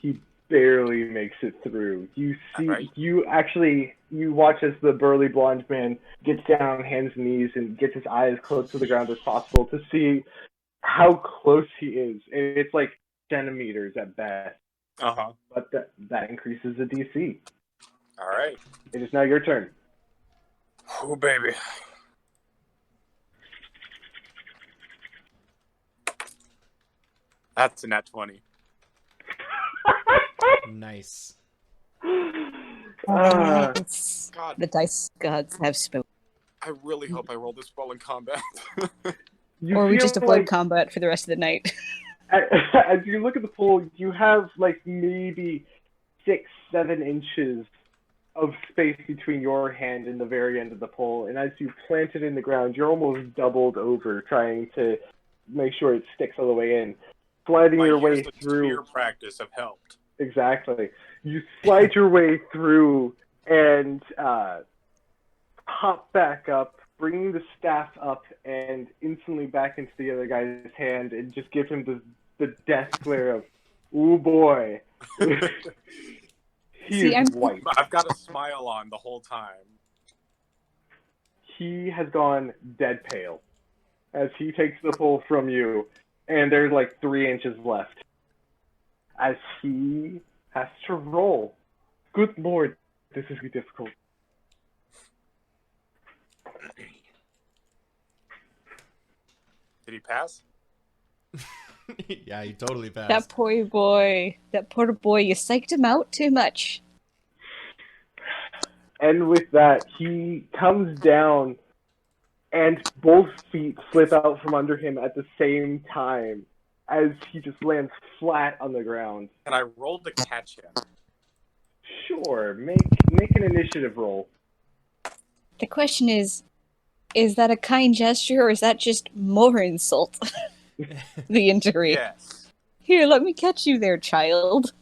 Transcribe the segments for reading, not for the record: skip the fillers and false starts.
He barely makes it through. You see, Right. you watch as the burly blonde man gets down on hands and knees and gets his eyes close to the ground as possible to see how close he is. And it's like centimeters at best. Uh-huh. But that increases the DC. All right. It is now your turn. Oh, baby. That's a nat 20. Nice. Yes. God, The dice gods have spoken. I really hope I roll this well in combat. You Or we feel just avoid combat for the rest of the night. as you look at the pool, you have like maybe 6-7 inches of space between your hand and the very end of the pole, and as you plant it in the ground, you're almost doubled over trying to make sure it sticks all the way in. Sliding My your way years of through. spear practice have helped. Exactly. You slide your way through and hop back up, bringing the staff up and instantly back into the other guy's hand and just give him the death glare of, ooh boy. He See, is I'm- white. I've got a smile on the whole time. He has gone dead pale as he takes the pull from you, and there's like 3 inches left. As he has to roll. Good lord, this is difficult. Did he pass? Yeah, he totally passed. That poor boy. That poor boy. You psyched him out too much. And with that, he comes down, and both feet slip out from under him at the same time as he just lands flat on the ground. And I rolled to catch him. Sure, make an initiative roll. The question is that a kind gesture or is that just more insult? The injury. Yes. Here, let me catch you there, child.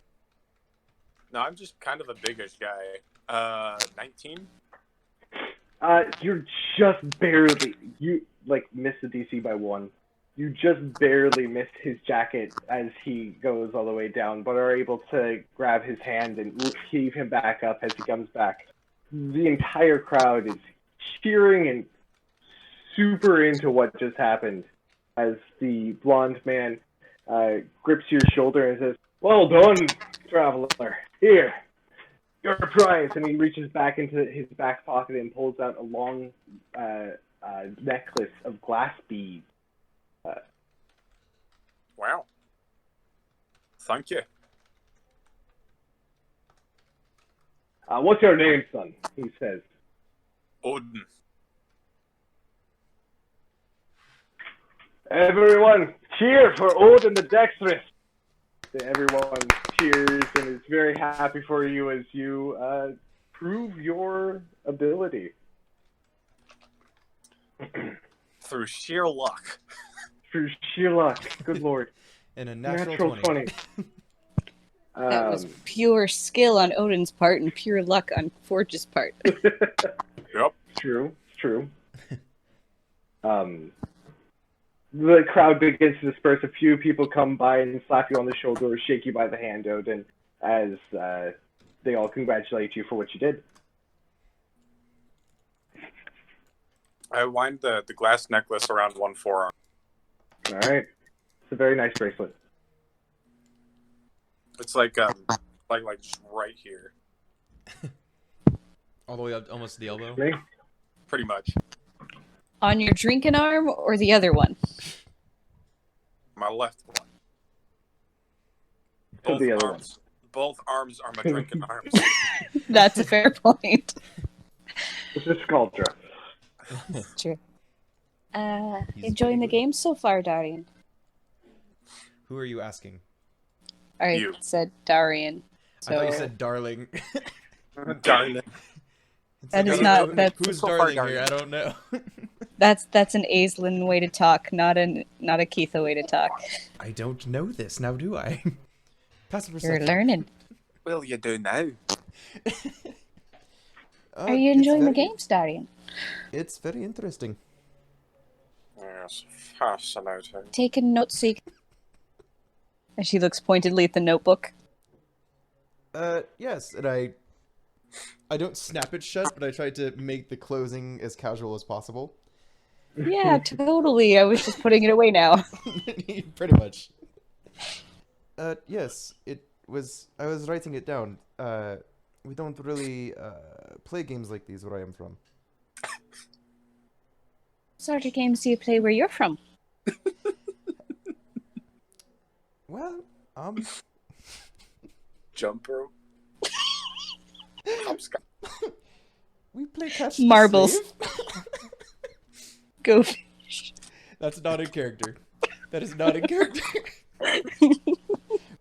No, I'm just kind of a biggish guy. 19? You're just barely, you like miss the DC by 1. You just barely missed his jacket as he goes all the way down, but are able to grab his hand and heave him back up as he comes back. The entire crowd is cheering and super into what just happened as the blonde man grips your shoulder and says, "Well done, traveler. Here, your prize." And he reaches back into his back pocket and pulls out a long necklace of glass beads. Wow. Thank you. What's your name, son? He says. Odin. Everyone, cheer for Odin the Dexterous. Everyone cheers and is very happy for you as you prove your ability. Through sheer luck. Through sheer luck. Good lord. And a natural 20. That was pure skill on Odin's part and pure luck on Forge's part. Yep. True. The crowd begins to disperse. A few people come by and slap you on the shoulder or shake you by the hand, Odin, as they all congratulate you for what you did. I wind the glass necklace around one forearm. All right. It's a very nice bracelet. It's like just right here. All the way up almost to the elbow. Me? Pretty much. On your drinking arm or the other one? My left one. To the other one. Both arms are my drinking arms. That's a fair point. It's a sculpture. True. He's Enjoying the pretty game so far, Darian? Who are you asking? I You. said Darian. So I thought you said darling. Darn it. It's That like, is I not- don't know that's- who's So far, darling darling. here. I don't know. that's an Aislinn way to talk, not a Keitha way to talk. I don't know this now, do I? Passive You're perception. learning. Will you do now? Are you enjoying the games, Darian? It's very interesting. Yes, fascinating. Taking notes so you can... And she looks pointedly at the notebook. Yes, and I don't snap it shut, but I tried to make the closing as casual as possible. Yeah, totally. I was just putting it away now. Pretty much. Yes, it was. I was writing it down. We don't really play games like these where I am from. What sort of games do you play where you're from? Well, Jump rope. Hopscotch. we play catch the Marbles. slave. Go. That's not in character. That is not in character.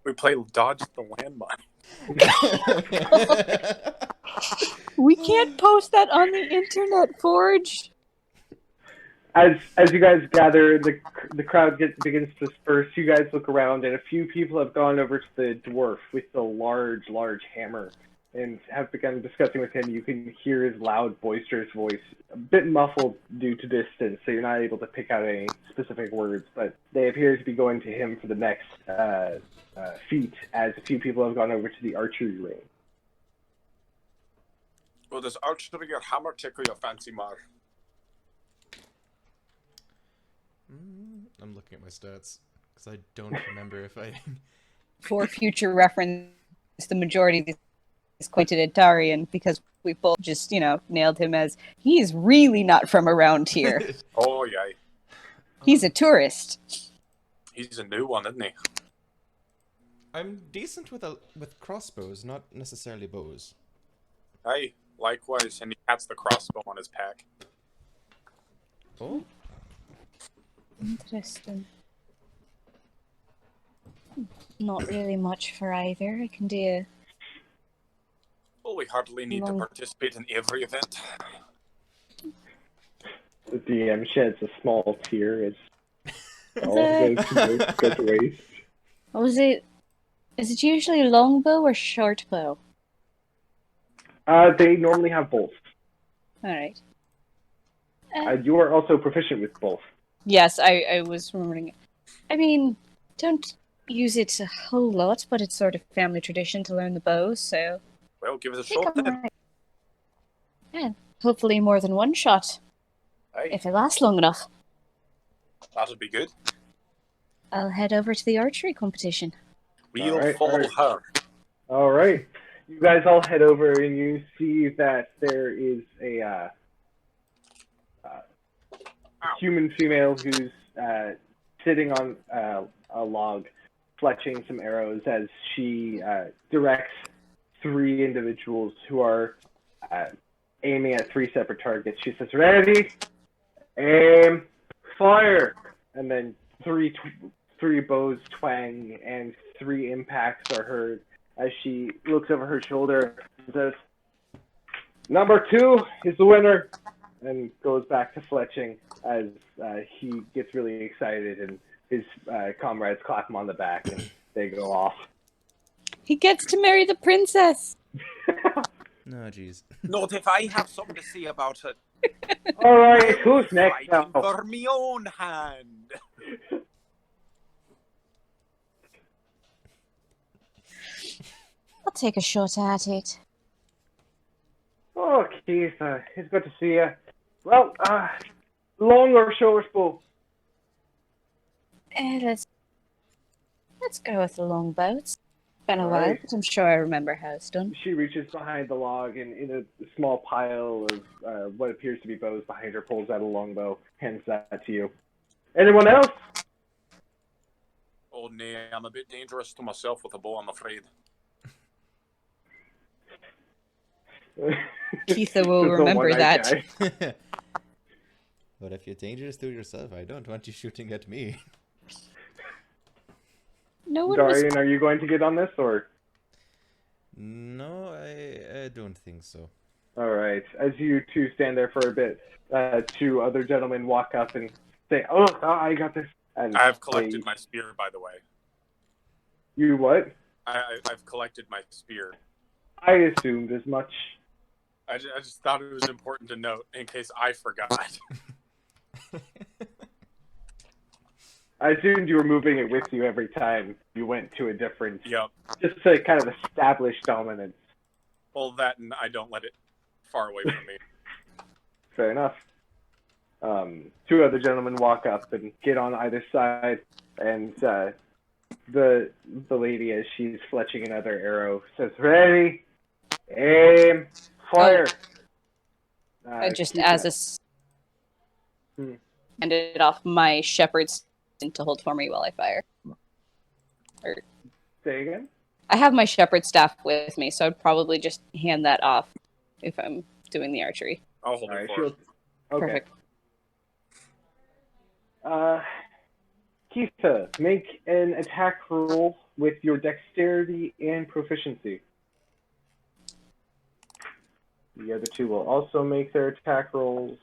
We play dodge the landmine. We can't post that on the internet, Forge. As you guys gather, the crowd begins to disperse. You guys look around, and a few people have gone over to the dwarf with the large hammer and have begun discussing with him. You can hear his loud, boisterous voice, a bit muffled due to distance, so you're not able to pick out any specific words, but they appear to be going to him for the next feat, as a few people have gone over to the archery ring. Well, does archery or hammer tickle your fancy, Mar? I'm looking at my stats because I don't remember if I. For future reference, the majority of these is quoted Atarian because we both just, nailed him as he's really not from around here. Oh, yeah. He's a tourist. He's a new one, isn't he? I'm decent with crossbows, not necessarily bows. Aye, likewise, and he has the crossbow on his pack. Oh. Interesting. Not really much for either. I can do Well, we hardly need to participate in every event. The DM sheds a small tear as all goes to waste. Is it usually a longbow or short bow? They normally have both. Alright. You are also proficient with both. Yes, I was remembering it. I mean, don't use it a whole lot, but it's sort of family tradition to learn the bow, so... Well, give us a I think shot I'm then. right. Yeah, hopefully more than one shot, Aye, if it lasts long enough. that'll be good. I'll head over to the archery competition. We'll Alright, follow alright. her. All right. You guys all head over and you see that there is a human female who's sitting on a log, fletching some arrows as she directs three individuals who are aiming at three separate targets. She says, "Ready, aim, fire!" And then three bows twang and three impacts are heard as she looks over her shoulder and says, "Number 2 is the winner," and goes back to fletching as he gets really excited and his comrades clap him on the back and they go off. He gets to marry the princess! No, jeez. Not if I have something to say about it. All right, who's next now? Fighting for me own hand. I'll take a shot at it. Oh, Keith, it's good to see you. Well, long or short bow? Let's go with the longbow. It's been a while, Alright. but I'm sure I remember how it's done. She reaches behind the log and in a small pile of what appears to be bows behind her, pulls out a longbow, hands that to you. Anyone else? Oh, nay, I'm a bit dangerous to myself with a bow, I'm afraid. Keitha will Just a remember one-eyed that. guy. But if you're dangerous to yourself, I don't want you shooting at me. No one was... Darian, are you going to get on this, or? No, I don't think so. All right. As you two stand there for a bit, two other gentlemen walk up and say, "Oh, I got this." And I've collected my spear, by the way. You what? I've collected my spear. I assumed as much. I just thought it was important to note in case I forgot. I assumed you were moving it with you every time you went to a different, Yep. just to kind of establish dominance. Well, that and I don't let it far away from me. Fair enough. Two other gentlemen walk up and get on either side, and the lady, as she's fletching another arrow, says, "Ready, aim, fire." Just keep as that. a handed off my shepherd's to hold for me while I fire. Say again? I have my shepherd staff with me, so I'd probably just hand that off if I'm doing the archery. I'll hold it for she'll... her. Okay. Perfect. Keitha, make an attack roll with your dexterity and proficiency. The other two will also make their attack rolls.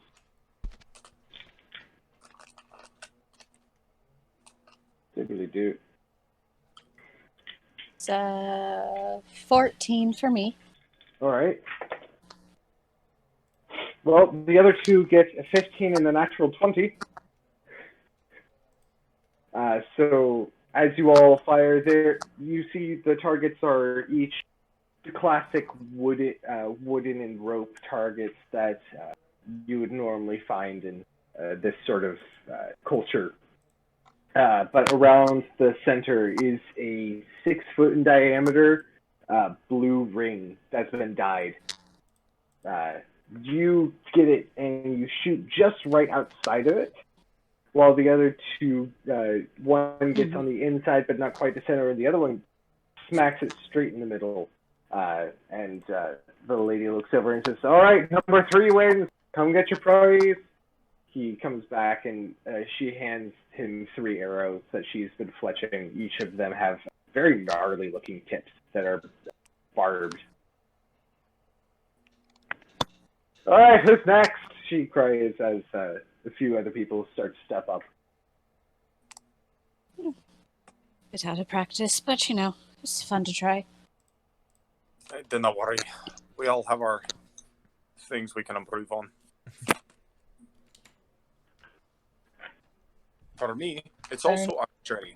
Diddly-do. It's 14 for me. All right. Well, the other two get a 15 and a natural 20. So as you all fire there, you see the targets are each the classic wooden and rope targets that you would normally find in this sort of culture. But around the center is a 6 foot in diameter blue ring that's been dyed. You get it and you shoot just right outside of it, while the other two, one gets on the inside but not quite the center, and the other one smacks it straight in the middle. And the lady looks over and says, "All right, number 3 wins. Come get your prize." He comes back and she hands him 3 arrows that she's been fletching. Each of them have very gnarly looking tips that are barbed. "All right, who's next?" she cries as a few other people start to step up. Bit out of practice, but it's fun to try. Do not worry. We all have our things we can improve on. For me, it's also archery.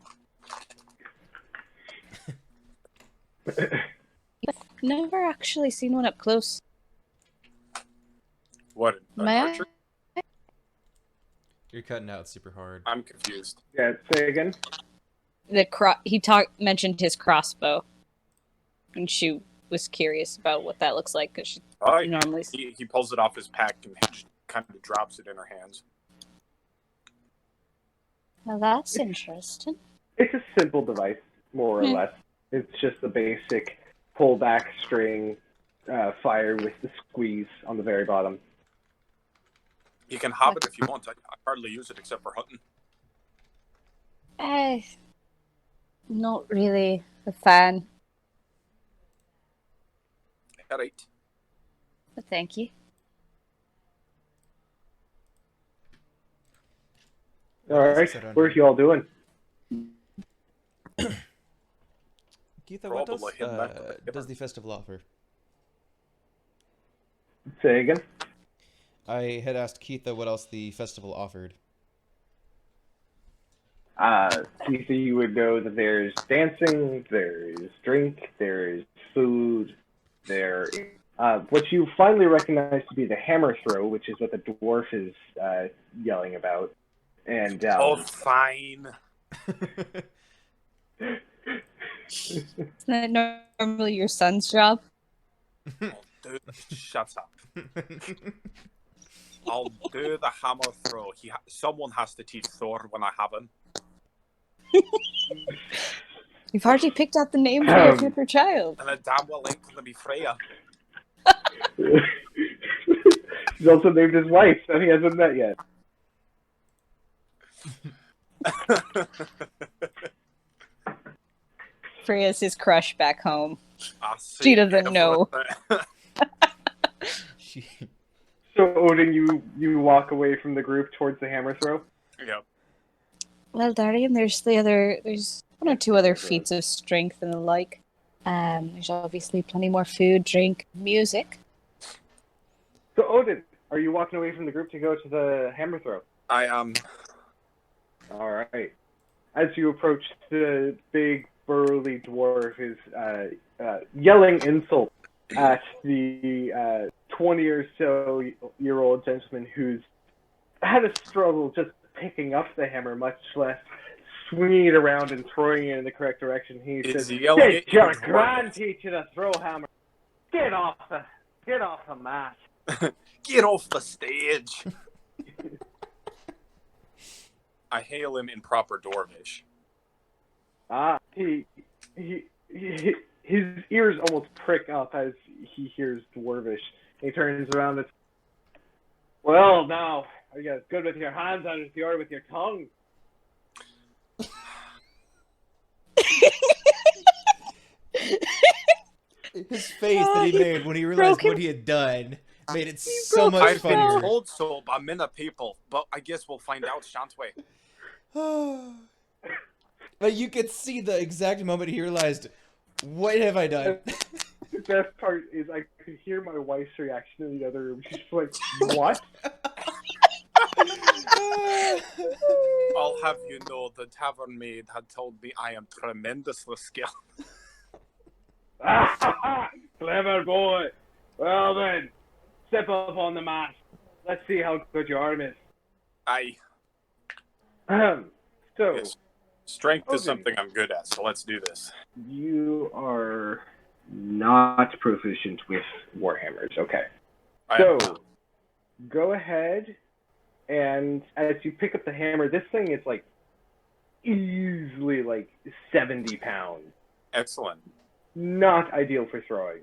Never actually seen one up close. What? An May I? archer? You're cutting out super hard. I'm confused. Yeah, say again? He mentioned his crossbow, and she was curious about what that looks like because she normally. He pulls it off his pack and just kind of drops it in her hands. Well, that's interesting. It's a simple device, more or less. It's just the basic pullback string fire with the squeeze on the very bottom. You can have it if you want. I hardly use it except for hunting. Not really a fan, All right. but thank you. All right, where's you all doing? Keitha, what Probably him back to the does the festival offer? Say again? I had asked Keitha what else the festival offered. You would know that there's dancing, there's drink, there's food, what you finally recognize to be the hammer throw, which is what the dwarf is yelling about. And Oh, fine. Isn't that normally your son's job? Oh, dude, shut up. I'll do the hammer throw. Someone has to teach Thor when I have him. You've already picked out the name for your future child. And a damn well ain't gonna be Freya. He's also named his wife, and he hasn't met yet. Freya's his crush back home. See She doesn't know. So, Odin, you walk away from the group towards the hammer throw? Yep. Well, Darian, there's one or two other feats of strength and the like. There's obviously plenty more food, drink, music. So, Odin, are you walking away from the group to go to the hammer throw? I am. All right. as you approach, the big burly dwarf is yelling insults at the 20 or so year old gentleman who's had a struggle just picking up the hammer, much less swinging it around and throwing it in the correct direction. He says, "It's your grand teacher to throw hammer. Get off the mat. Get off the stage." I hail him in proper Dwarvish. His ears almost prick up as he hears Dwarvish. He turns around and, "Well, now, are you as good with your hands as you are with your tongue?" His face that he made when he realized what he had done made it so much I've funnier. been told so by many people, but I guess we'll find out, shan't we? But you could see the exact moment he realized, what have I done? The best part is I could hear my wife's reaction in the other room. She's like, "What?" I'll have you know, the tavern maid had told me I am tremendously skilled. Clever boy. Well then, step up on the mat. Let's see how good your arm is. Aye. So, Yes. Strength is Okay. something I'm good at, so let's do this. you are not proficient with warhammers. Okay. I So, am not. go ahead, and as you pick up the hammer, this thing is like easily like 70 pounds. Excellent. Not ideal for throwing.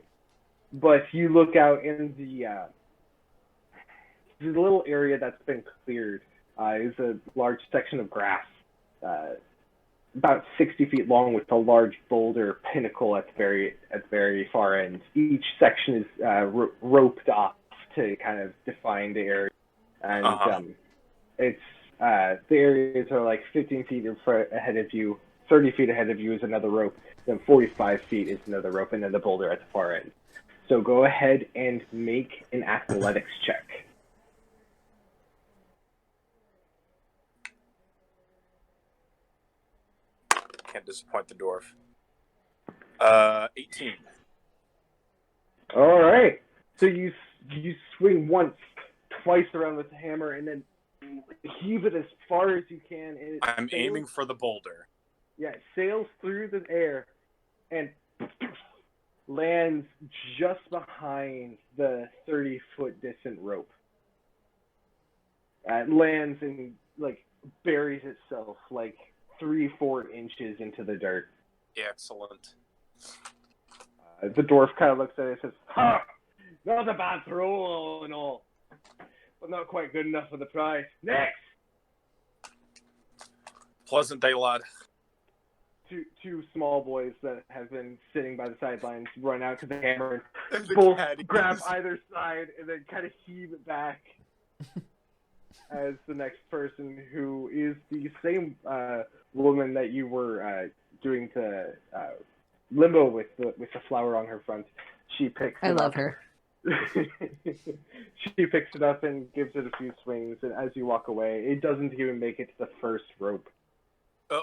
But you look out in the little area that's been cleared is a large section of grass, about 60 feet long, with a large boulder pinnacle at the very far end. Each section is roped off to kind of define the area, and it's the areas are like 15 feet ahead of you. 30 feet ahead of you is another rope, then 45 feet is another rope, and then the boulder at the far end. So go ahead and make an athletics check. Can't disappoint the dwarf. 18. All right. So you swing once, twice around with the hammer, and then heave it as far as you can. And it I'm aiming for the boulder. Yeah, it sails through the air and lands just behind the 30-foot distant rope. It lands and like buries itself like 3-4 inches into the dirt. Excellent. The dwarf kind of looks at it and says, "Ha! Not a bad throw all in all, but not quite good enough for the prize. Next!" Pleasant day, lad. Two small boys that have been sitting by the sidelines run out to the hammer and both grab either side and then kind of heave it back as the next person, who is the same woman that you were doing the limbo with the flower on her front. She picks it I love up. her. She picks it up and gives it a few swings, and as you walk away, it doesn't even make it to the first rope.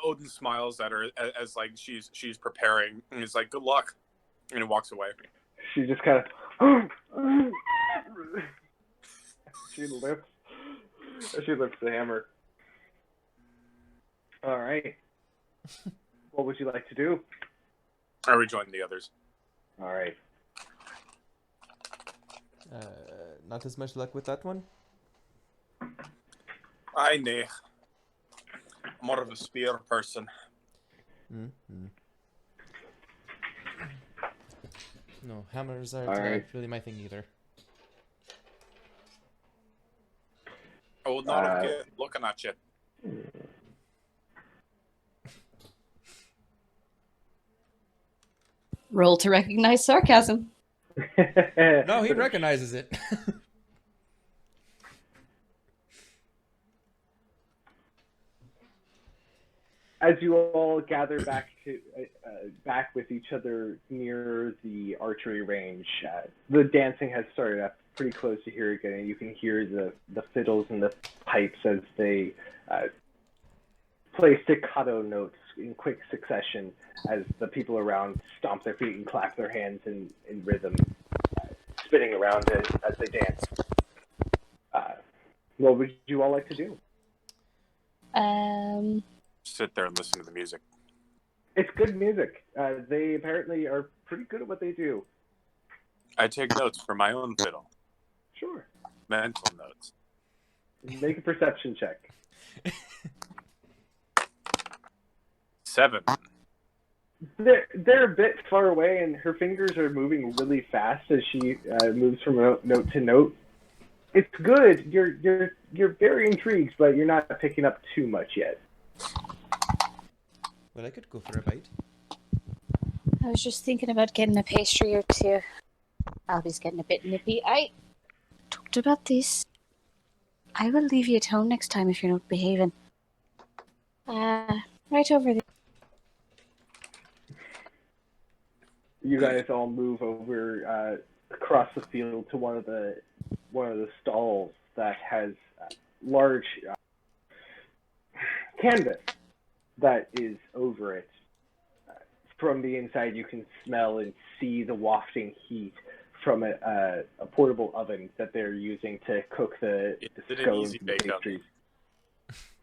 Odin smiles at her as like she's preparing, and he's like, "Good luck," and he walks away. She just kind of she lifts the hammer. All right. What would you like to do? I rejoin the others. All right. Not as much luck with that one. I know. More of a spear person. Mm-hmm. No, hammers aren't Alright. really my thing either. I would not have get looking at you. Roll to recognize sarcasm. No, he recognizes it. As you all gather back with each other near the archery range, the dancing has started up pretty close to here again, and you can hear the fiddles and the pipes as they play staccato notes in quick succession as the people around stomp their feet and clap their hands in rhythm, spinning around as they dance. What would you all like to do? Sit there and listen to the music. It's good music. They apparently are pretty good at what they do. I take notes for my own fiddle. Sure. Mental notes. Make a perception check. 7. They're a bit far away, and her fingers are moving really fast as she moves from note to note. It's good. You're very intrigued, but you're not picking up too much yet. Well, I could go for a bite. I was just thinking about getting a pastry or two. Albie's getting a bit nippy. I talked about this. I will leave you at home next time if you're not behaving. Right over there. You guys all move over across the field to one of the stalls that has large canvas that is over it. From the inside, you can smell and see the wafting heat from a portable oven that they're using to cook the scones and pastries.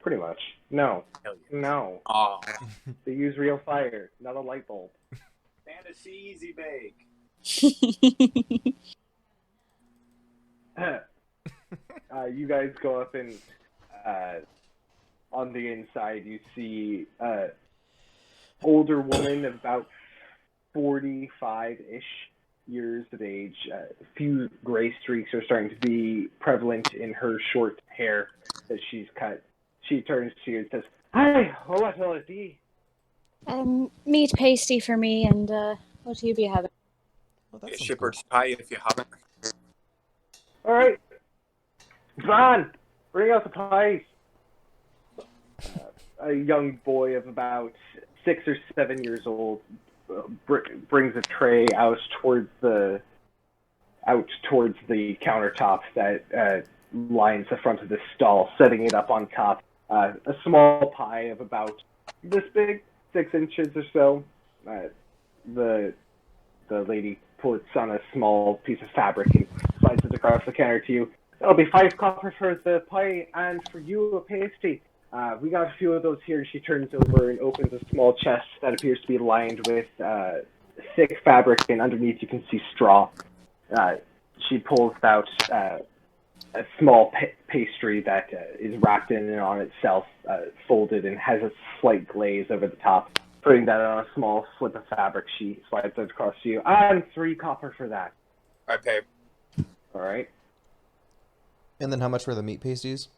Pretty much. No. No. Oh. They use real fire, not a light bulb. Fantasy Easy Bake. You guys go up and on the inside you see older woman of about 45-ish years of age. A few gray streaks are starting to be prevalent in her short hair that she's cut. She turns to you and says, "Hi, what will it be?" Meat pasty for me, and what do you be having? Well, that's Shepherd's pie if you haven't. All right, Van, bring out the pies. A young boy of about 6 or 7 years old brings a tray out towards the countertop that lines the front of the stall, setting it up on top. A small pie of about this big, 6 inches or so. The lady puts on a small piece of fabric and slides it across the counter to you. That'll be 5 copper for the pie, and for you a pasty. We got a few of those here. She turns over and opens a small chest that appears to be lined with thick fabric, and underneath you can see straw. She pulls out a small pastry that is wrapped in and on itself, folded, and has a slight glaze over the top. Putting that on a small slip of fabric, she slides it across to you. And 3 copper for that. I pay. All right. And then how much for the meat pasties?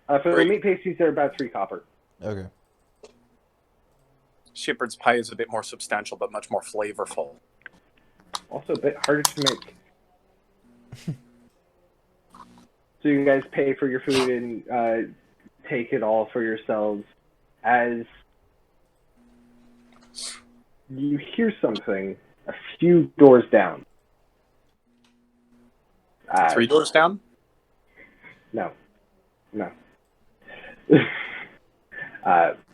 For the meat pasties, they're about 3 copper. Okay. Shepherd's pie is a bit more substantial, but much more flavorful. Also a bit harder to make. So you guys pay for your food and take it all for yourselves. As you hear something a few doors down. 3 doors down? No.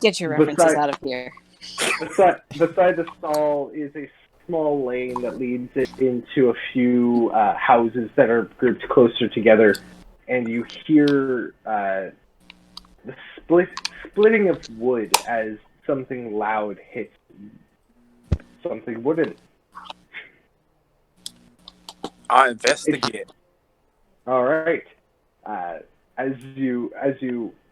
Get your references out of here. Beside the stall is a small lane that leads it into a few houses that are grouped closer together, and you hear the splitting of wood as something loud hits something wooden. I investigate. All right. As you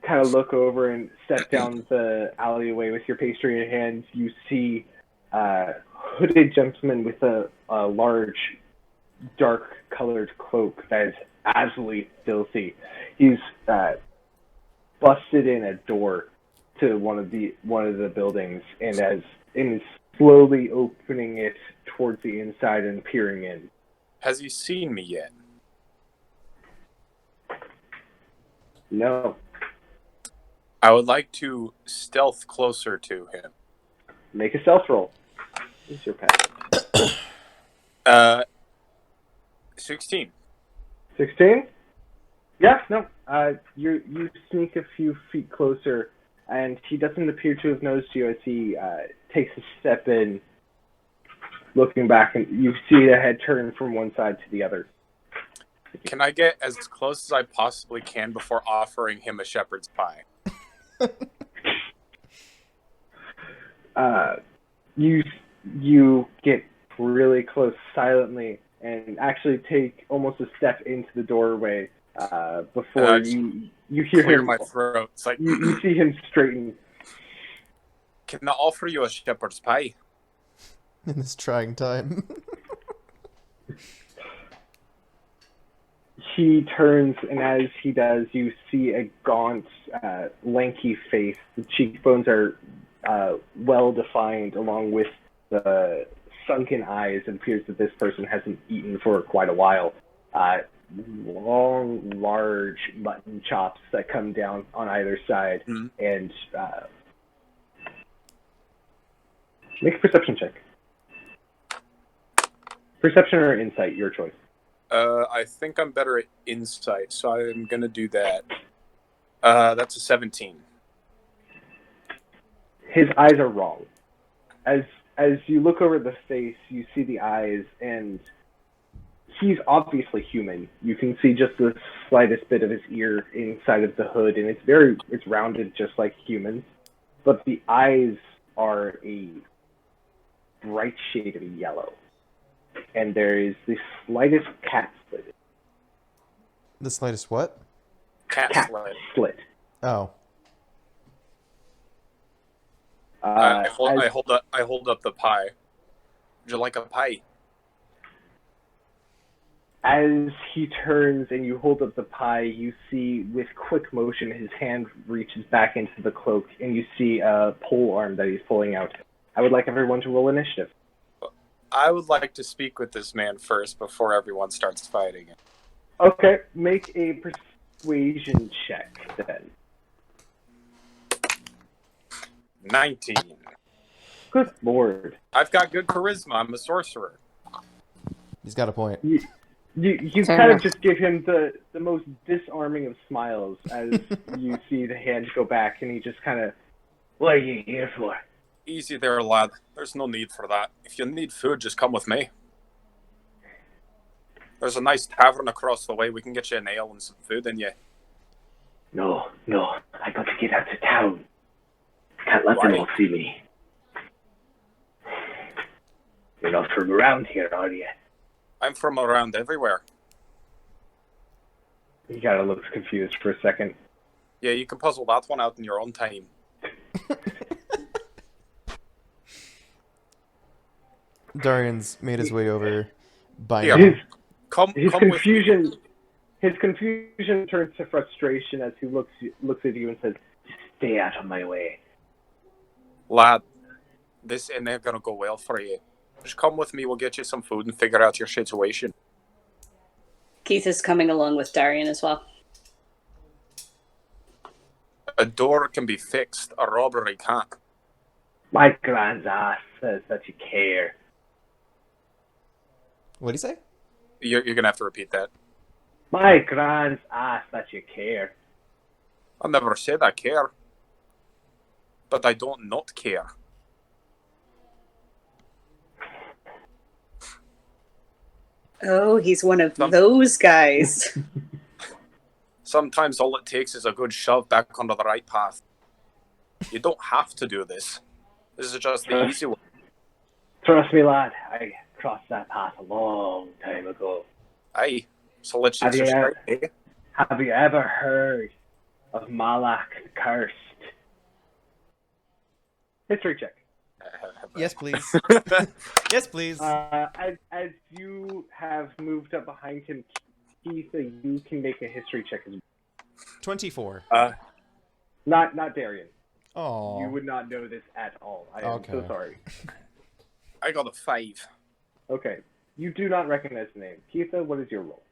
kind of look over and step down the alleyway with your pastry in your hands, you see a hooded gentleman with a large, dark-colored cloak that is absolutely filthy. He's busted in a door to one of the buildings and is slowly opening it towards the inside and peering in. Has he seen me yet? No. I would like to stealth closer to him. Make a stealth roll. What's your pass? 16. 16? Yeah, no. You sneak a few feet closer and he doesn't appear to have noticed you as he takes a step in, looking back, and you see the head turn from one side to the other. Can I get as close as I possibly can before offering him a shepherd's pie? You get really close silently and actually take almost a step into the doorway before you hear clear him. My throat. It's like You see him straighten. Can I offer you a shepherd's pie? In this trying time. He turns, and as he does, you see a gaunt, lanky face. The cheekbones are well defined, along with the sunken eyes. It appears that this person hasn't eaten for quite a while. Long, large mutton chops that come down on either side, and make a perception check. Perception or insight, your choice. I think I'm better at insight, so I'm going to do that. That's a 17. His eyes are wrong. As you look over the face, you see the eyes, and he's obviously human. You can see just the slightest bit of his ear inside of the hood, and it's rounded just like humans. But the eyes are a bright shade of yellow. And there is the slightest cat slit. The slightest what? Cat slit. Oh. I hold up the pie. Would you like a pie? As he turns and you hold up the pie, you see with quick motion his hand reaches back into the cloak, and you see a pole arm that he's pulling out. I would like everyone to roll initiative. I would like to speak with this man first before everyone starts fighting. Okay, make a persuasion check then. 19. Good lord. I've got good charisma. I'm a sorcerer. He's got a point. You kind of just give him the most disarming of smiles as you see the hand go back, and he just kind of, what are you here for? Easy there, lad. There's no need for that. If you need food, just come with me. There's a nice tavern across the way. We can get you an ale and some food in you. No, I got to get out of town. Can't let Why? them all see me. You're not from around here, are you? I'm from around everywhere. He kind of looks confused for a second. Yeah, you can puzzle that one out in your own time. Darian's made his way over by Yeah. now. His Come with me. confusion turns to frustration as he looks at you and says, "Stay out of my way." Lad, this ain't gonna go well for you. Just come with me, we'll get you some food and figure out your situation. Keith is coming along with Darian as well. A door can be fixed, a robbery can't. My grand's ass says that you care. What'd he say? You're gonna have to repeat that. My grand's ass that you care. I never said I care. But I don't not care. Oh, he's one of those guys. Sometimes all it takes is a good shove back onto the right path. You don't have to do this. This is just the easy one. Trust me, lad. I crossed that path a long time ago. Aye. So let's Have just you straight, eh? Have you ever heard of Malak the Cursed? History check. Yes, please. Yes, please. As you have moved up behind him, Keith, you can make a history check as well. 24. Not Darian. Oh. You would not know this at all. I am so Okay. sorry. I got a 5. Okay. You do not recognize the name. Keitha, what is your role?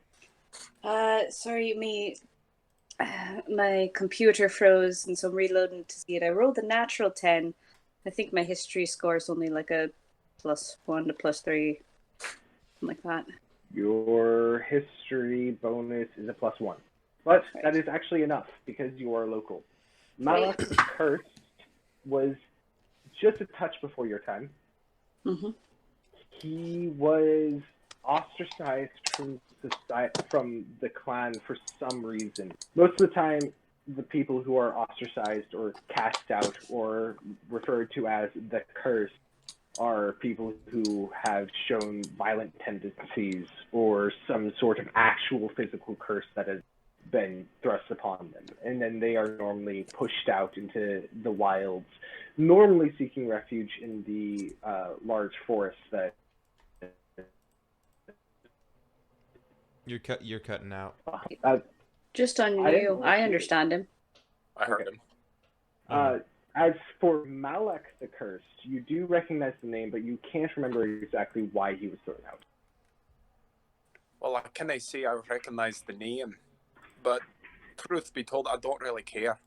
Sorry, my computer froze, and so I'm reloading to see it. I rolled a natural 10. I think my history score is only like a +1 to +3, something like that. Your history bonus is a +1. But that is actually enough because you are local. Malak the Cursed was just a touch before your time. Mm-hmm. He was ostracized from the clan for some reason. Most of the time, the people who are ostracized or cast out or referred to as the Cursed are people who have shown violent tendencies or some sort of actual physical curse that has been thrust upon them. And then they are normally pushed out into the wilds, normally seeking refuge in the large forests that... You're cutting out. Just on I didn't you. I watch it. understand him. I heard Okay. him. As for Malak the Cursed, you do recognize the name, but you can't remember exactly why he was thrown out. Well, can I say I recognize the name, but truth be told, I don't really care.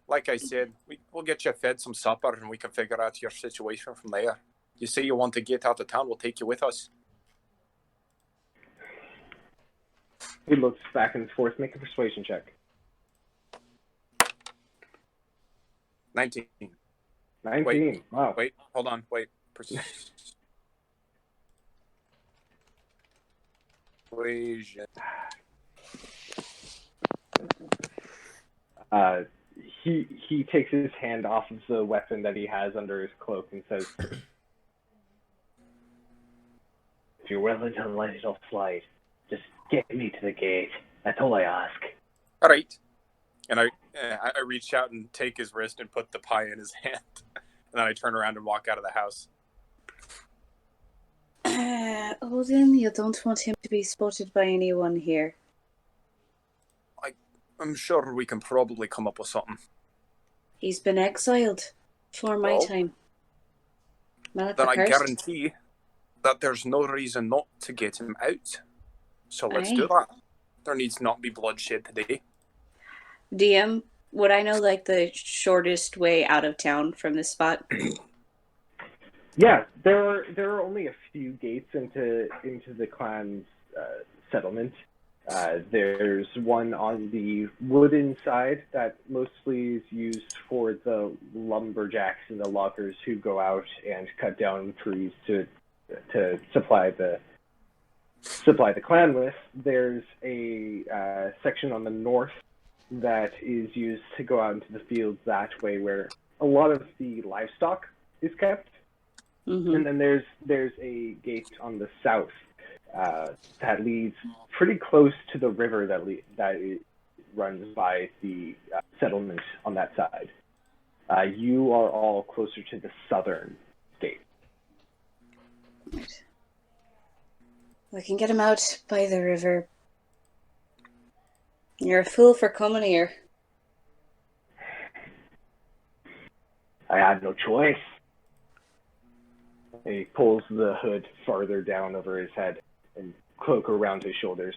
Like I said, we'll get you fed some supper and we can figure out your situation from there. You say you want to get out of town, we'll take you with us. He looks back and forth. Make a persuasion check. 19. 19. Wow. Wait, hold on, wait. Persuasion. He takes his hand off of the weapon that he has under his cloak and says, "If you're willing to let it all slide, just get me to the gate. That's all I ask." All right. And I reach out and take his wrist and put the pie in his hand. And then I turn around and walk out of the house. Odin, you don't want him to be spotted by anyone here. I'm sure we can probably come up with something. He's been exiled for my Well, time. Malak Then the I Cursed? guarantee that there's no reason not to get him out. So let's do Aye. that. There needs not be bloodshed today. DM, would I know like the shortest way out of town from this spot? Yeah, there are only a few gates into the clan's settlement. There's one on the wooden side that mostly is used for the lumberjacks and the loggers who go out and cut down trees to supply the clan with. There's a section on the north that is used to go out into the fields that way, where a lot of the livestock is kept. Mm-hmm. And then there's a gate on the south that leads pretty close to the river that runs by the settlement on that side. You are all closer to the southern gate. Right. We can get him out by the river. You're a fool for coming here. I had no choice. He pulls the hood farther down over his head and cloak around his shoulders.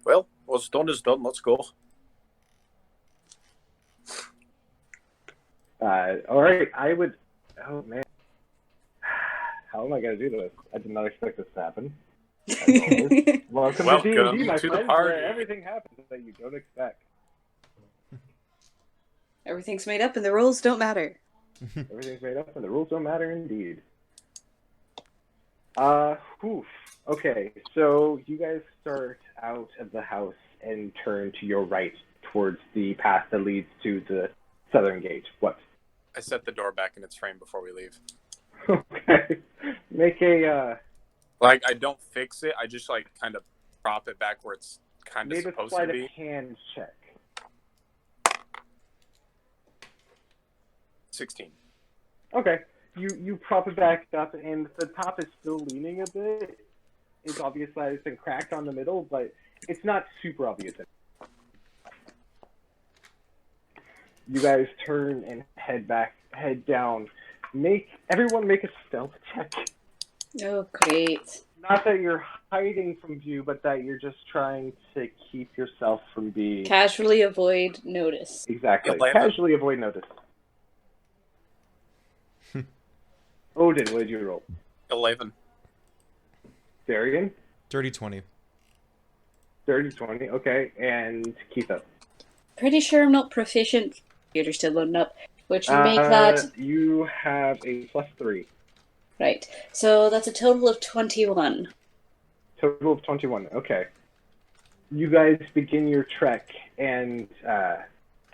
Well, what's done is done. Let's go. All right, oh man. How am I going to do this? I did not expect this to happen. Welcome to D&D, my to the friends, party. where everything happens that you don't expect. Everything's made up and the rules don't matter. Everything's made up and the rules don't matter indeed. Okay, so you guys start out of the house and turn to your right towards the path that leads to the southern gate. What? I set the door back in its frame before we leave. Okay. Make a, Like, I don't fix it. I just, like, kind of prop it back where it's kind of maybe supposed sleight to of be. hand check. 16. Okay. You prop it back up, and the top is still leaning a bit. It's obvious that it's been cracked on the middle, but it's not super obvious. You guys turn and head down. Everyone make a stealth check. Oh, great. Not that you're hiding from view, but that you're just trying to keep yourself from being... Casually avoid notice. Exactly. 11. Casually avoid notice. Odin, what did you roll? 11. Darian? Dirty 20. 30, 20, okay. And Keitha? pretty sure I'm not proficient. Computer's still loading up, which would make that You have a +3. right. So that's a total of 21. Total of 21. Okay. You guys begin your trek, and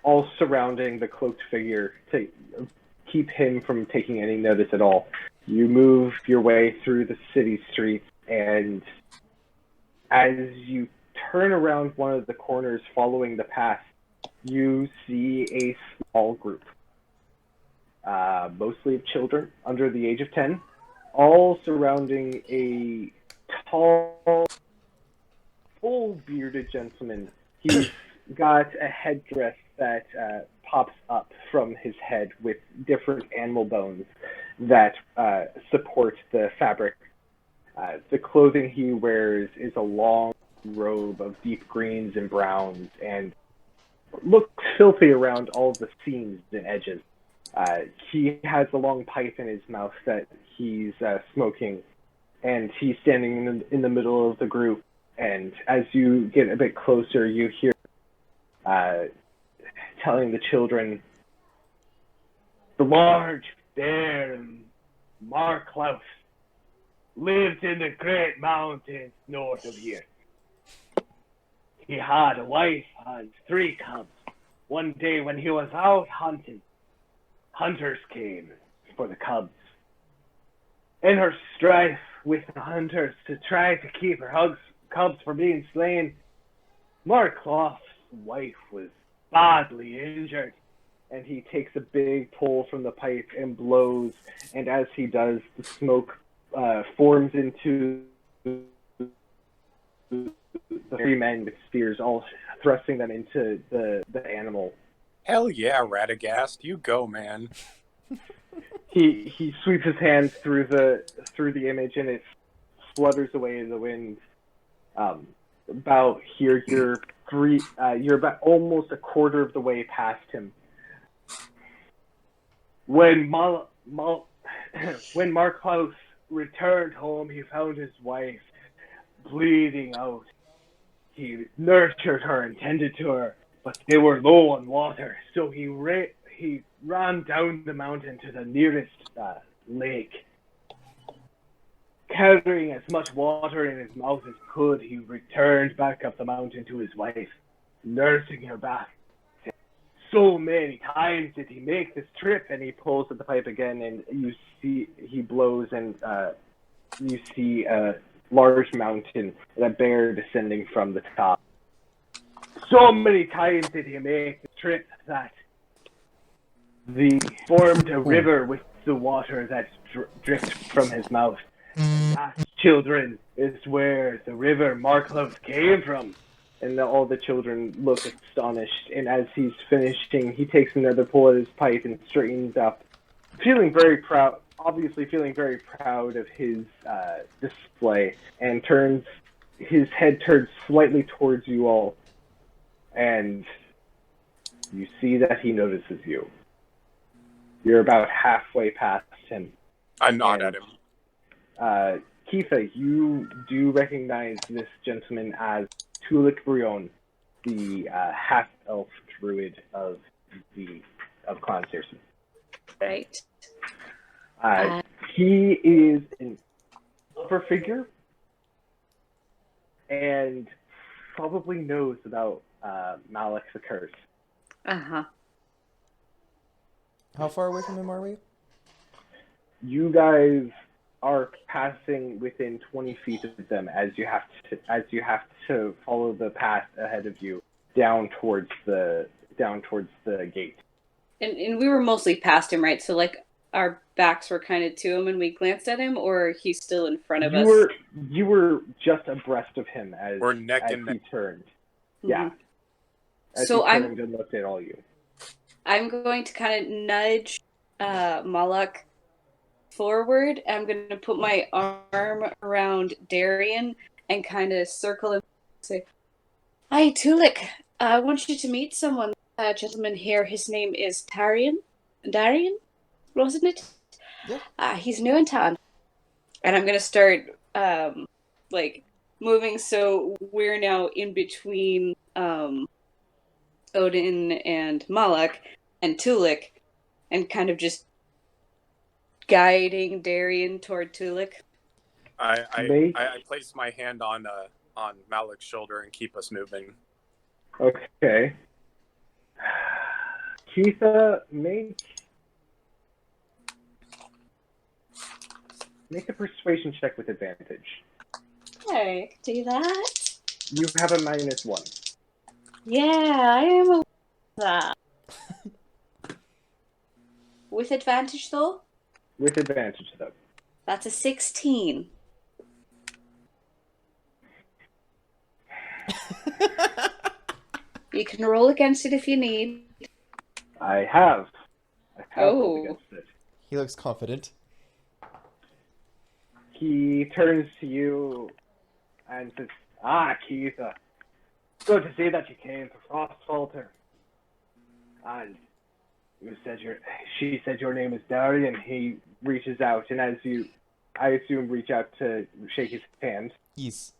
all surrounding the cloaked figure to keep him from taking any notice at all. You move your way through the city streets, and as you turn around one of the corners following the path, you see a small group, mostly of children under the age of 10, all surrounding a tall, full bearded gentleman. He's got a headdress that pops up from his head with different animal bones that support the fabric. The clothing he wears is a long robe of deep greens and browns and looks filthy around all the seams and edges. He has a long pipe in his mouth that he's smoking, and he's standing in the middle of the group. And as you get a bit closer, you hear telling the children, "The large bear Marklaus lived in the great mountains north of here. He had a wife and 3 cubs. One day when he was out hunting, hunters came for the cubs. In her strife with the hunters to try to keep her cubs from being slain, Marklaus's wife was badly injured." And he takes a big pull from the pipe and blows, and as he does, the smoke forms into the 3 men with spears, all thrusting them into the animal. Hell yeah, Radagast, you go, man. He sweeps his hands through the image, and it flutters away in the wind. About here, you're about almost a quarter of the way past him. When Marklaus returned home, he found his wife bleeding out. He nurtured her and tended to her, but they were low on water, so he ran down the mountain to the nearest lake. Carrying as much water in his mouth as he could, he returned back up the mountain to his wife, nursing her back. So many times did he make this trip, and he pulls at the pipe again, and you see he blows, and you see a large mountain and a bear descending from the top. So many times did he make the trip that he formed a river with the water that dripped from his mouth. And that, children, is where the river Marklaus came from. And all the children look astonished, and as he's finishing, he takes another pull at his pipe and straightens up, obviously feeling very proud of his display, and his head turns slightly towards you all, and you see that he notices you. You're about halfway past him. I nod at him. Kifa, you do recognize this gentleman as Tulik Brion, the half-elf druid of Clan Searson. Right. He is an upper figure and probably knows about Malek the Curse. Uh-huh. How far away from him are we? You guys are passing within 20 feet of them as you have to follow the path ahead of you down towards the gate. And we were mostly past him, right? So like our backs were kind of to him and we glanced at him, or he's still in front of us? You were just abreast of him as We're neck as and he neck. turned. Mm-hmm. Yeah. As So he turned and looked at all you. I'm going to kind of nudge Malak forward. I'm going to put my arm around Darian and kind of circle him and say, "Hi, Tulik. I want you to meet someone. A gentleman here. His name is Darian, wasn't it? Yeah. He's new in town." And I'm going to start moving so we're now in between Odin and Malak and Tulik, and kind of just guiding Darian toward Tulik. I place my hand on Malik's shoulder and keep us moving. Okay. Keitha, make a persuasion check with advantage. Hey, I can do that. You have a -1. Yeah, I am aware of that. With advantage, though? With advantage, though. That's a 16. You can roll against it if you need. I have rolled Oh. against it. He looks confident. He turns to you and says, Keitha, good to see that you came for Frostfalter. And she said your name is Darian. He reaches out, and as you, I assume, reach out to shake his hand, Yes.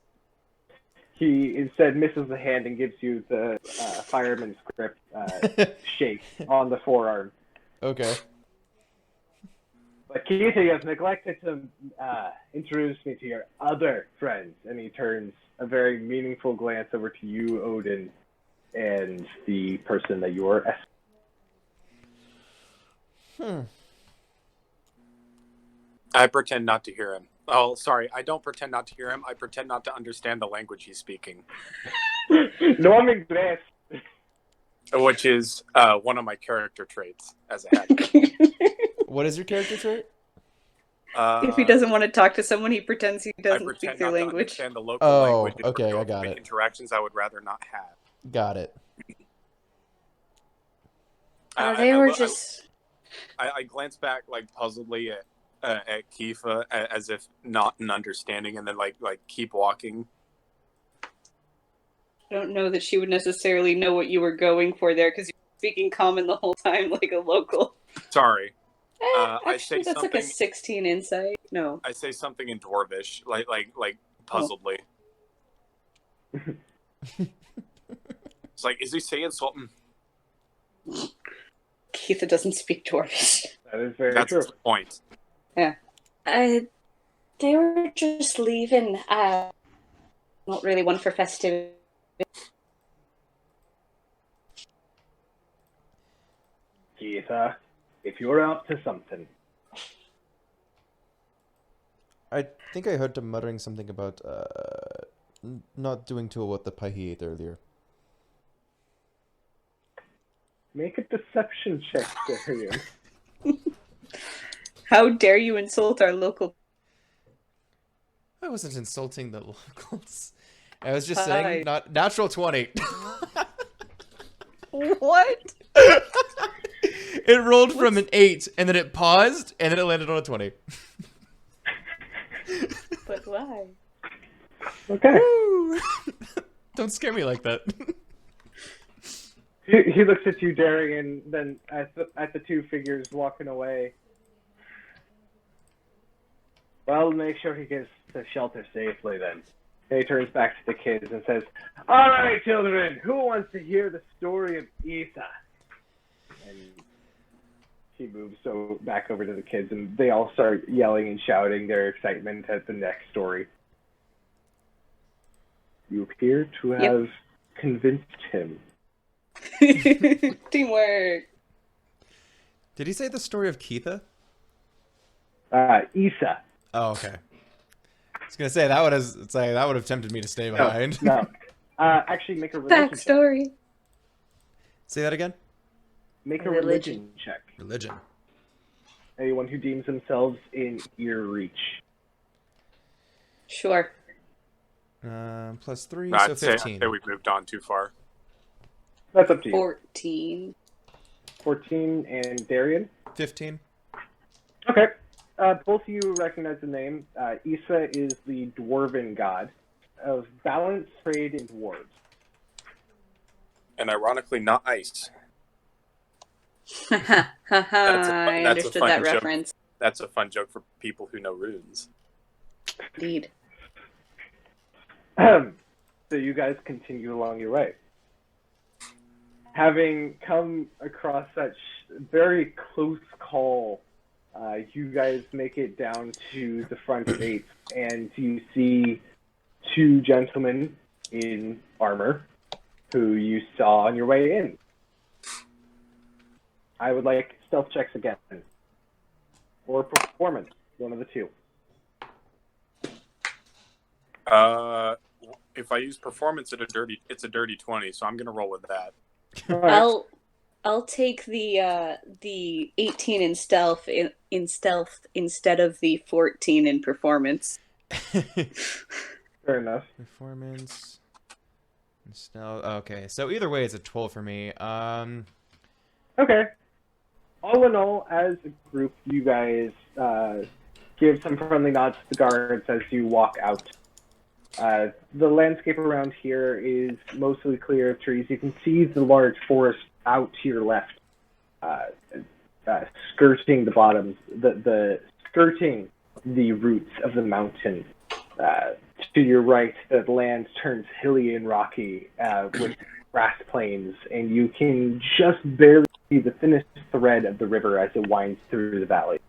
he instead misses the hand and gives you the fireman's grip shake on the forearm. Okay. But Keitha, you have neglected to introduce me to your other friends. And he turns a very meaningful glance over to you, Odin, and the person that you are. I pretend not to hear him. Oh, sorry. I don't pretend not to hear him. I pretend not to understand the language he's speaking. No, I'm Inglés. Which is one of my character traits as a hacker. What is your character trait? If he doesn't want to talk to someone, he pretends he I doesn't pretend speak their not to language. understand the local Oh, language. in okay, order to I got make it. Interactions I would rather not have. Got it. I glance back like puzzledly at Kifa as if not an understanding, and then like keep walking. I don't know that she would necessarily know what you were going for there, because you were speaking common the whole time like a local. Sorry. Actually, I say that's like a something. 16 insight. No. I say something in Dwarvish, like puzzledly. It's like, is he saying something? Keitha doesn't speak Dwarvish. That is very That's true. the point. Yeah. They were just leaving. Not really one for Festivities. Keitha, if you're up to something, I think I heard him muttering something about not doing too well with the pie he ate earlier. make a deception check, Darian. How dare you insult our local... I wasn't insulting the locals. I was just Hi. saying, not natural 20. What? It rolled from an 8, and then it paused, and then it landed on a 20. But why? Okay. Woo! Don't scare me like that. He looks at you, Darian, then at the two figures walking away. Well, make sure he gets to shelter safely then. And he turns back to the kids and says, all right, children, who wants to hear the story of Isa? And he moves back over to the kids, and they all start yelling and shouting their excitement at the next story. You appear to have convinced him. Teamwork. Did he say the story of Keitha? Isa. Oh, okay. I was gonna say that would have tempted me to stay behind. No. Actually, make a religion check. Backstory. Say that again. Make a religion check. Religion. Anyone who deems themselves in ear reach. Sure. Plus 3, No, so I'd 15. say we've moved on too far. That's up to you. 14. 14 and Darian. 15. Okay. Both of you recognize the name. Isa is the dwarven god of balance, trade, and dwarves. And ironically, not ice. I a understood fun that joke. reference. That's a fun joke for people who know runes. Indeed. So you guys continue along your way. having come across such very close call, you guys make it down to the front gate, and you see two gentlemen in armor who you saw on your way in. I would like stealth checks again. Or performance, one of the two. If I use performance, it's a dirty 20, so I'm gonna roll with that. Right. I'll take the 18 in stealth instead of the 14 in performance. Fair enough. Performance. Okay, so either way, it's a 12 for me. Okay. All in all, as a group, you guys give some friendly nods to the guards as you walk out. The landscape around here is mostly clear of trees. You can see the large forest out to your left, skirting the bottoms, skirting the roots of the mountain. To your right, the land turns hilly and rocky with grass plains, and you can just barely see the thinnest thread of the river as it winds through the valley.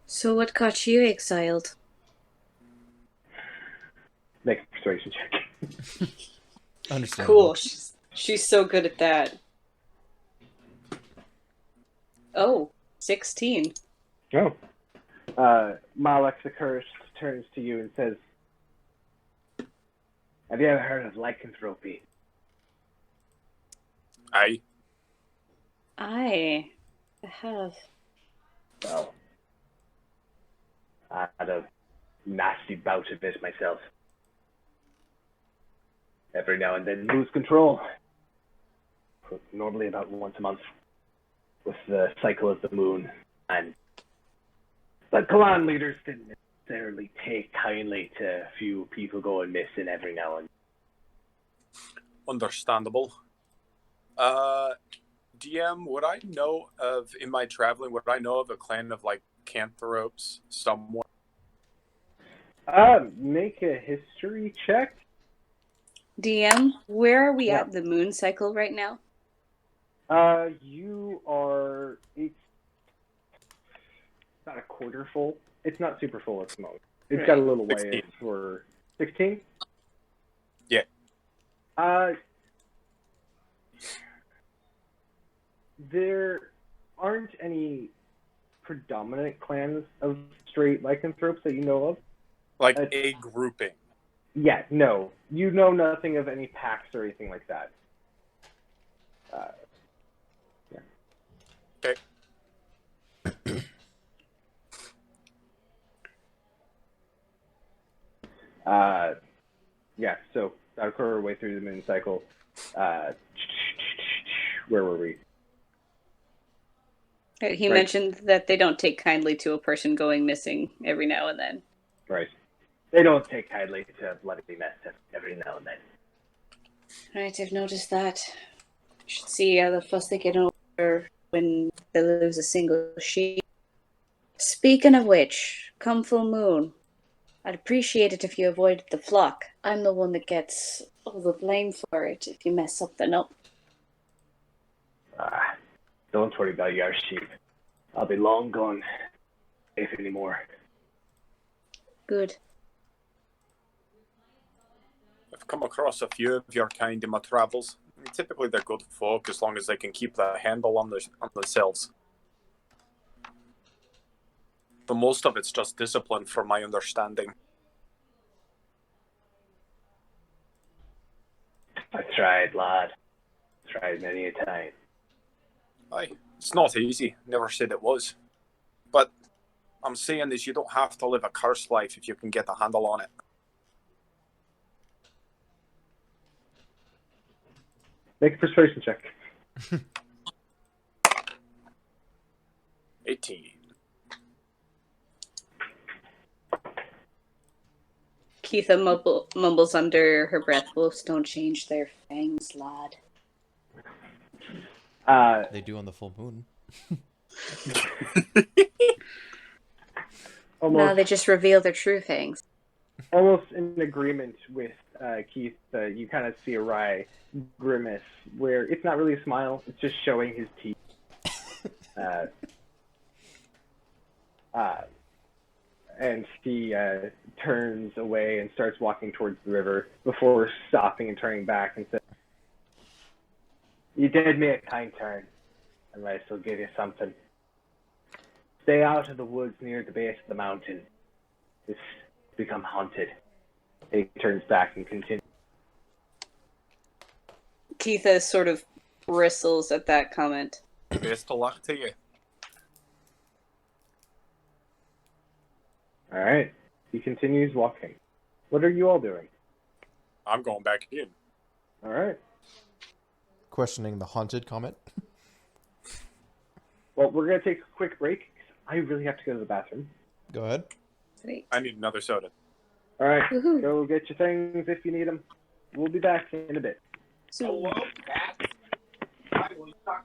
So what got you exiled? Make a persuasion check. Understandable. Cool. She's so good at that. Oh, 16. Oh. Malek the Cursed turns to you and says, "Have you ever heard of lycanthropy?" Aye. I have. Well, I had a nasty bout of it myself. Every now and then lose control. Normally about once a month with the cycle of the moon. But clan leaders didn't necessarily take kindly to a few people going missing every now and then. Understandable. DM, would I know of, in my traveling, would I know of a clan of lycanthropes somewhere? Make a history check. DM, where are we Yeah. at the moon cycle right now? You are. It's about a quarter full. It's not super full at the moment. It's got a little way 16. for 16. Yeah. There aren't any predominant clans of straight lycanthropes that you know of. A grouping. Yeah, no. You know nothing of any packs or anything like that. Yeah. Okay. Yeah, so about a quarter way through the moon cycle. Where were we? He Right. mentioned that they don't take kindly to a person going missing every now and then. Right. They don't take kindly to a bloody mess every now and then. Right, I've noticed that. You should see how the fuss they get over when they lose a single sheep. Speaking of which, come full moon, I'd appreciate it if you avoided the flock. I'm the one that gets all the blame for it if you mess something up. Don't worry about your sheep. I'll be long gone. Safe anymore. Good. I've come across a few of your kind in my travels. Typically, they're good folk as long as they can keep the handle on themselves. The most of it's just discipline, from my understanding. I tried, lad. Tried many a time. Aye, it's not easy. Never said it was. But I'm saying is you don't have to live a cursed life if you can get a handle on it. Make a persuasion check. 18. Keitha mumbles under her breath, wolves don't change their fangs, lad. They do on the full moon. Almost, No, they just reveal their true fangs. almost in agreement with Keith, you kind of see a wry grimace where it's not really a smile; it's just showing his teeth. And he turns away and starts walking towards the river before stopping and turning back and says, "You did me a kind turn. I might as well give you something. Stay out of the woods near the base of the mountain. It's become haunted." He turns back and continues. Keitha sort of bristles at that comment. Best of luck to you. All right. He continues walking. What are you all doing? I'm going back in. All right. Questioning the haunted comment. Well, we're going to take a quick break. I really have to go to the bathroom. Go ahead. Great. I need another soda. All right. Woohoo. Go get your things if you need them. We'll be back in a bit. So, Hello, Pat. I will talk